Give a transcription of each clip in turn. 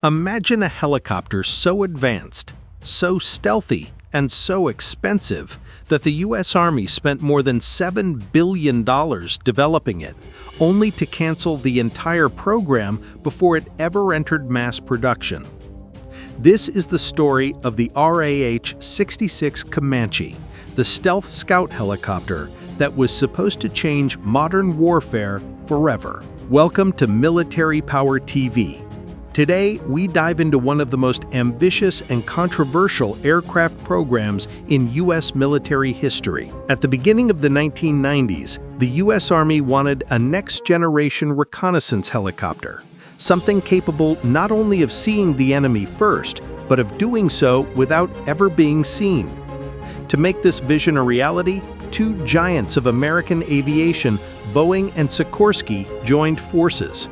Imagine a helicopter so advanced, so stealthy, and so expensive that the U.S. Army spent more than $7 billion developing it, only to cancel the entire program before it ever entered mass production. This is the story of the RAH-66 Comanche, the stealth scout helicopter that was supposed to change modern warfare forever. Welcome to Military Power TV. Today, we dive into one of the most ambitious and controversial aircraft programs in U.S. military history. At the beginning of the 1990s, the U.S. Army wanted a next-generation reconnaissance helicopter, something capable not only of seeing the enemy first, but of doing so without ever being seen. To make this vision a reality, two giants of American aviation, Boeing and Sikorsky, joined forces.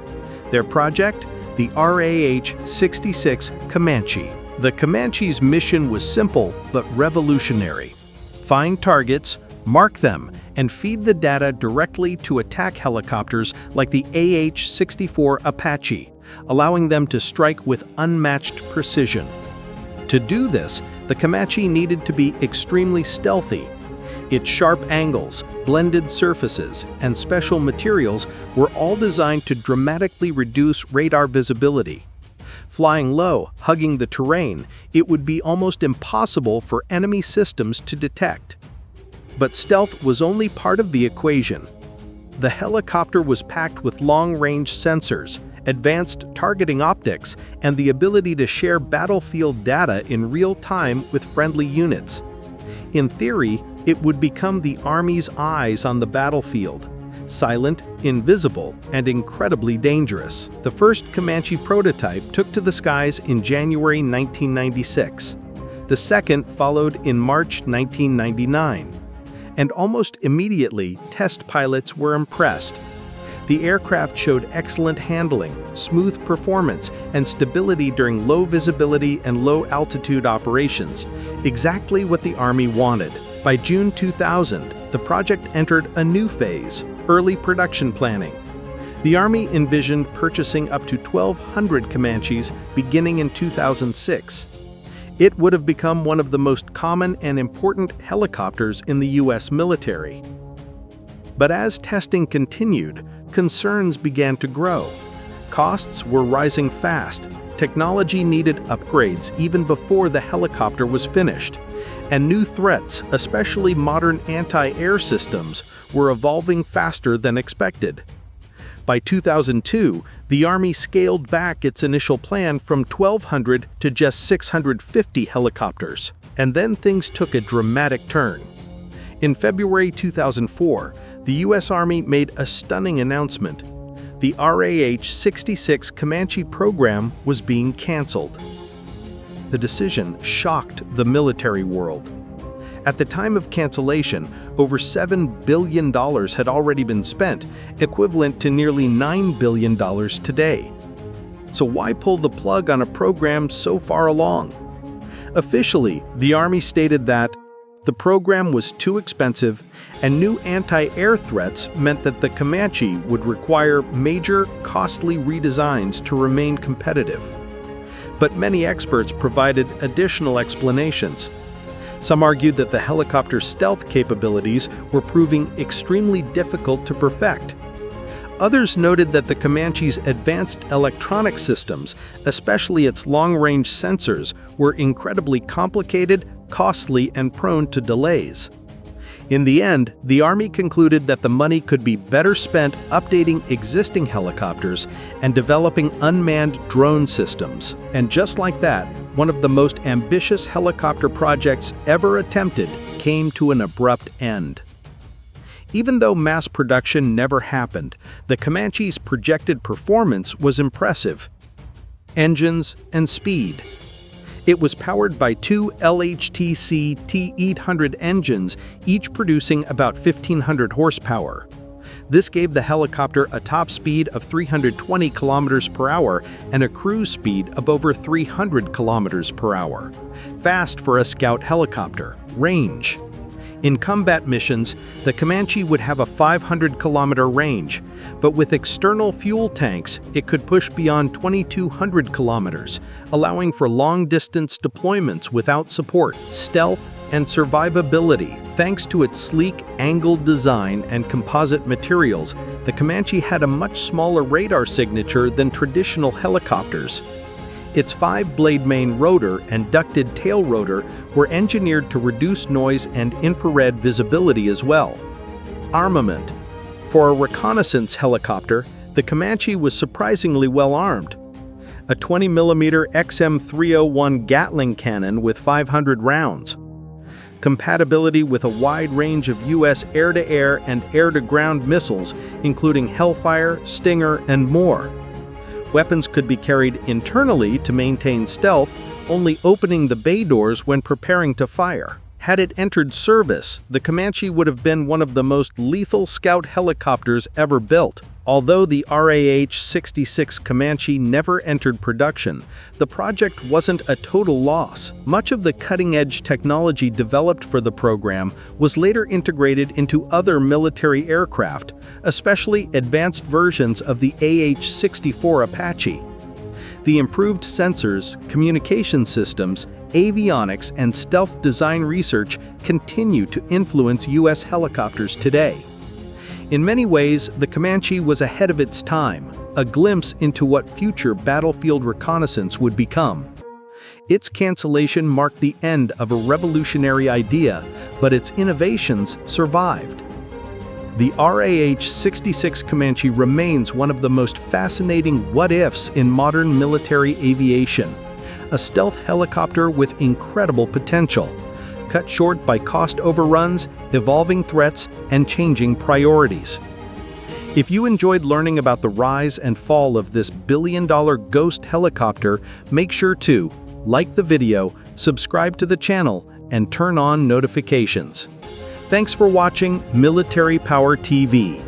Their project? The RAH-66 Comanche. The Comanche's mission was simple but revolutionary. Find targets, mark them, and feed the data directly to attack helicopters like the AH-64 Apache, allowing them to strike with unmatched precision. To do this, the Comanche needed to be extremely stealthy. Its sharp angles, blended surfaces, and special materials were all designed to dramatically reduce radar visibility. Flying low, hugging the terrain, it would be almost impossible for enemy systems to detect. But stealth was only part of the equation. The helicopter was packed with long-range sensors, advanced targeting optics, and the ability to share battlefield data in real time with friendly units. In theory, it would become the Army's eyes on the battlefield, silent, invisible, and incredibly dangerous. The first Comanche prototype took to the skies in January 1996. The second followed in March 1999. And almost immediately, test pilots were impressed. The aircraft showed excellent handling, smooth performance, and stability during low visibility and low altitude operations, exactly what the Army wanted. By June 2000, the project entered a new phase, early production planning. The Army envisioned purchasing up to 1,200 Comanches beginning in 2006. It would have become one of the most common and important helicopters in the U.S. military. But as testing continued, concerns began to grow. Costs were rising fast. Technology needed upgrades even before the helicopter was finished. And new threats, especially modern anti-air systems, were evolving faster than expected. By 2002, the Army scaled back its initial plan from 1,200 to just 650 helicopters. And then things took a dramatic turn. In February 2004, the U.S. Army made a stunning announcement. The RAH-66 Comanche program was being canceled. The decision shocked the military world. At the time of cancellation, over $7 billion had already been spent, equivalent to nearly $9 billion today. So why pull the plug on a program so far along? Officially, the Army stated that the program was too expensive, and new anti-air threats meant that the Comanche would require major, costly redesigns to remain competitive. But many experts provided additional explanations. Some argued that the helicopter's stealth capabilities were proving extremely difficult to perfect. Others noted that the Comanche's advanced electronic systems, especially its long-range sensors, were incredibly complicated, costly, and prone to delays. In the end, the Army concluded that the money could be better spent updating existing helicopters and developing unmanned drone systems. And just like that, one of the most ambitious helicopter projects ever attempted came to an abrupt end. Even though mass production never happened, the Comanche's projected performance was impressive. Engines and speed. It was powered by two LHTC T800 engines, each producing about 1,500 horsepower. This gave the helicopter a top speed of 320 kilometers per hour and a cruise speed of over 300 kilometers per hour. Fast for a scout helicopter. Range. In combat missions, the Comanche would have a 500-kilometer range, but with external fuel tanks, it could push beyond 2,200 kilometers, allowing for long-distance deployments without support, stealth, and survivability. Thanks to its sleek, angled design and composite materials, the Comanche had a much smaller radar signature than traditional helicopters. Its 5-blade main rotor and ducted tail rotor were engineered to reduce noise and infrared visibility as well. Armament. For a reconnaissance helicopter, the Comanche was surprisingly well armed. A 20mm XM301 Gatling cannon with 500 rounds. Compatibility with a wide range of U.S. air-to-air and air-to-ground missiles, including Hellfire, Stinger, and more. Weapons could be carried internally to maintain stealth, only opening the bay doors when preparing to fire. Had it entered service, the Comanche would have been one of the most lethal scout helicopters ever built. Although the RAH-66 Comanche never entered production, the project wasn't a total loss. Much of the cutting-edge technology developed for the program was later integrated into other military aircraft, especially advanced versions of the AH-64 Apache. The improved sensors, communication systems, avionics, and stealth design research continue to influence U.S. helicopters today. In many ways, the Comanche was ahead of its time, a glimpse into what future battlefield reconnaissance would become. Its cancellation marked the end of a revolutionary idea, but its innovations survived. The RAH-66 Comanche remains one of the most fascinating what-ifs in modern military aviation, a stealth helicopter with incredible potential, cut short by cost overruns, evolving threats, and changing priorities. If you enjoyed learning about the rise and fall of this billion-dollar ghost helicopter, make sure to like the video, subscribe to the channel, and turn on notifications. Thanks for watching Military Power TV.